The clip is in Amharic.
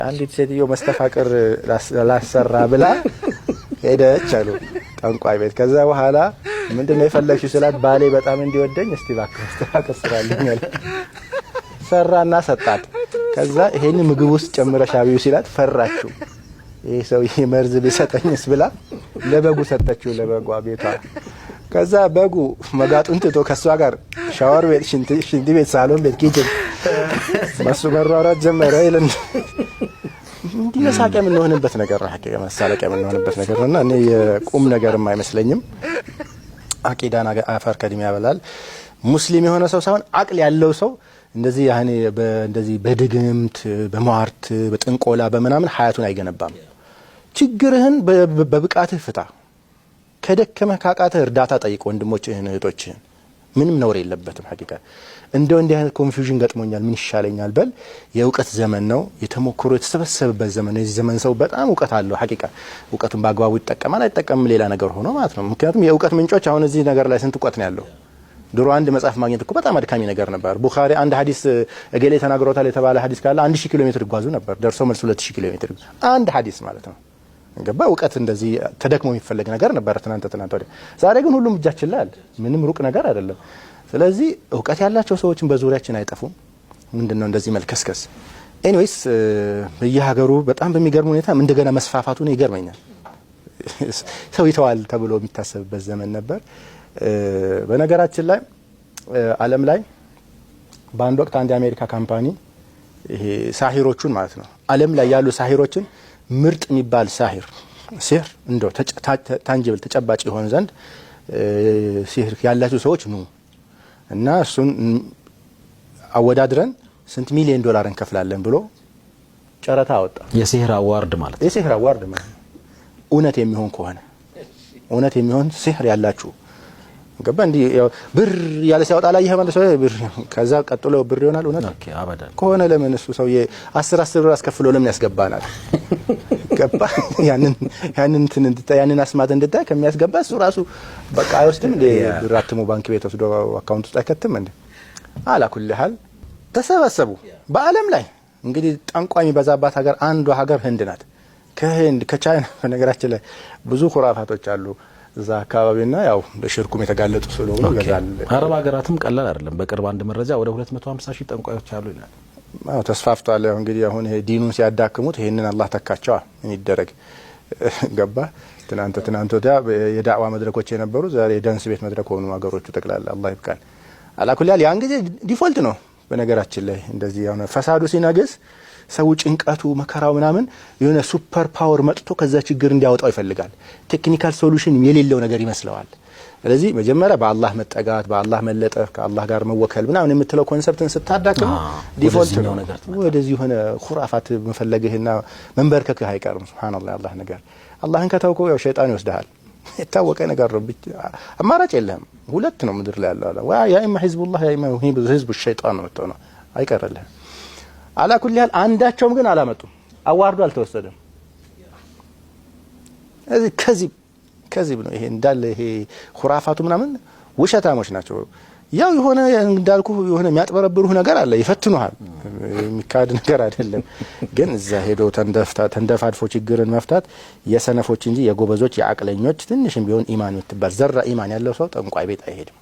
አንዲት ሴትዮ መስተፋቅር ላሰራ ብላ ሄደች አሉ ጠንቋይ ቤት። ከዛ በኋላ ምንድነው የፈለግሽው ስላት ባሌ በጣም እንዲወደኝ እስቲ እባክህ መስተፋቅር ስራልኝ አለ። ሰራና ሰጣት። ከዛ ይሄን ምግብ ውስጥ ጨምረሽ አብዩ ሲላት ፈራችው። ይሄ ሰው መርዝ ቢሰጠኝስ ብላ ለበጉ ሰጠችው ለበጓ ቤቷ። ከዛ በጉ መጋጡን ትቶ ከሷ ጋር ሻወር ቤት፣ ሽንት ቤት፣ ሳሎን ቤት፣ ኪችን ማሱ መሯሯጥ ጀመረ ይልን እንዲህ መሳቂያ የምንሆንበት ነገር ነው። ሐቂቃ መሳለቂያ የምንሆንበት ነገር ነውና እኔ የቁም ነገርም አይመስለኝም። አቂዳና አፈር ከድሜ ያበላል። ሙስሊም የሆነ ሰው ሳይሆን አቅል ያለው ሰው እንደዚህ እንደዚህ በድግምት በሟርት በጥንቆላ በመናምን ሀያቱን አይገነባም። ችግርህን በብቃትህ ፍታ። ከደከመህ ካቃተህ እርዳታ ጠይቅ ወንድሞችህን እህቶችህን። ምንም ነውር የለበትም። ሐቂቃ እንደው እንዲህ አይነት ኮንፊውዥን ገጥሞኛል ምን ይሻለኛል በል። የእውቀት ዘመን ነው። የተሞክሮ የተሰበሰበበት ዘመን ነው። የዚህ ዘመን ሰው በጣም እውቀት አለው። ሐቂቃ እውቀቱን በአግባቡ ይጠቀማል አይጠቀምም ሌላ ነገር ሆኖ ማለት ነው። ምክንያቱም የእውቀት ምንጮች አሁን እዚህ ነገር ላይ ስንት እውቀት ነው ያለው። ድሮ አንድ መጽሐፍ ማግኘት እኮ በጣም አድካሚ ነገር ነበር። ቡኻሪ አንድ ሐዲስ እገሌ ተናግሮታል የተባለ ሐዲስ ካለ 1000 ኪሎ ሜትር ይጓዙ ነበር። ደርሶ መልስ 2000 ኪሎ ሜትር አንድ ሐዲስ ማለት ነው። ገባ እውቀት እንደዚህ ተደክሞ የሚፈልግ ነገር ነበር ትናንት ወዲያ። ዛሬ ግን ሁሉም እጃችን ላይ አለ። ምንም ሩቅ ነገር አይደለም። ስለዚህ እውቀት ያላቸው ሰዎችን በዙሪያችን አይጠፉም። ምንድነው እንደዚህ መልከስከስ። ኤኒዌይስ በየሀገሩ በጣም በሚገርም ሁኔታ እንደገና መስፋፋቱ ነው ይገርመኛል። ሰው ይተዋል ተብሎ የሚታሰብበት ዘመን ነበር። በነገራችን ላይ ዓለም ላይ በአንድ ወቅት አንድ የአሜሪካ ካምፓኒ ይሄ ሳሂሮቹን ማለት ነው ዓለም ላይ ያሉ ሳሂሮችን ምርጥ የሚባል ሳሂር ሲህር እንደው ታንጂብል ተጨባጭ ይሆን ዘንድ ሲህር ያላችሁ ሰዎች ኑ እና እሱን አወዳድረን ስንት ሚሊዮን ዶላር እንከፍላለን ብሎ ጨረታ አወጣ። የሲህር አዋርድ ማለት የሲህር አዋርድ ማለት እውነት የሚሆን ከሆነ እውነት የሚሆን ሲህር ያላችሁ ገባ እንዲህ ብር ያለ ሲያወጣ ላይ ይሄማል ሰው ብር ከዛ ቀጥሎ ብር ይሆናል። እውነት አበዳን ከሆነ ለምን እሱ ሰው 10 ብር አስከፍሎ ለምን ያስገባናል? ገባ ያንን አስማት እንድታይ ከሚያስገባ እሱ ራሱ በቃ አይወስድም እንደ ብር አትሞ ባንክ ቤት ወስዶ አካውንት ውስጥ አይከትም እንዴ? አላኩል ሐል ተሰባሰቡ። በዓለም ላይ እንግዲህ ጠንቋይ የሚበዛባት ሀገር አንዷ ሀገር ህንድ ናት። ከህንድ ከቻይና በነገራችን ላይ ብዙ ኩራፋቶች አሉ እዛ አካባቢና ያው በሽርኩም የተጋለጡ ስለሆነ ገዛል። አረብ ሀገራትም ቀላል አይደለም። በቅርብ አንድ መረጃ ወደ 250,000 ጠንቋዮች አሉ ይላል። አዎ ተስፋፍቷል። እንግዲህ አሁን ይሄ ዲኑን ሲያዳክሙት ይሄንን አላህ ተካቸው ምን ይደረግ ገባ። ትናንት ወዲያ የዳዕዋ መድረኮች የነበሩ ዛሬ የዳንስ ቤት መድረክ ሆኑ ሀገሮቹ ጠቅላላ። አላህ ይብቃን። አላኩልያል ያን ጊዜ ዲፎልት ነው በነገራችን ላይ እንደዚህ ያው ፈሳዱ ሲነግስ ሰው ጭንቀቱ መከራው ምናምን የሆነ ሱፐር ፓወር መጥቶ ከዛ ችግር እንዲያወጣው ይፈልጋል። ቴክኒካል ሶሉሽን የሌለው ነገር ይመስለዋል። ስለዚህ መጀመሪያ በአላህ መጠጋት በአላህ መለጠፍ ከአላህ ጋር መወከል ምናምን የምትለው ኮንሰፕትን ስታዳክም ዲፎልት ነው ነገር ወደዚህ ሆነ ኹራፋት መፈለግህና መንበርከክህ አይቀርም። ሱብሃንአላህ አላህ ነገር አላህን ከተውከው ያው ሸይጣን ይወስድሃል። የታወቀ ነገር ነው። አማራጭ የለህም። ሁለት ነው ምድር ላይ ያለው ያ ኢማ ሂዝቡላህ ያ ኢማ ሂዝቡ ሸይጣን ነው የምትሆነው አይቀርልህም። አላኩል ያህል አንዳቸውም ግን አላመጡም። አዋርዱ አልተወሰደም። ከዚህ ነው ይሄ እንዳለ ይሄ ኹራፋቱ ምናምን ውሸታሞች ናቸው። ያው የሆነ እንዳልኩ የሆነ የሚያጥበረብሩህ ነገር አለ ይፈትኑሃል። የሚካድ ነገር አይደለም። ግን እዛ ሄዶ ተንደፋድፎ ችግርን መፍታት የሰነፎች እንጂ የጎበዞች የአቅለኞች ትንሽም ቢሆን ኢማን የምትባል ዘራ ኢማን ያለው ሰው ጠንቋይ ቤት አይሄድም።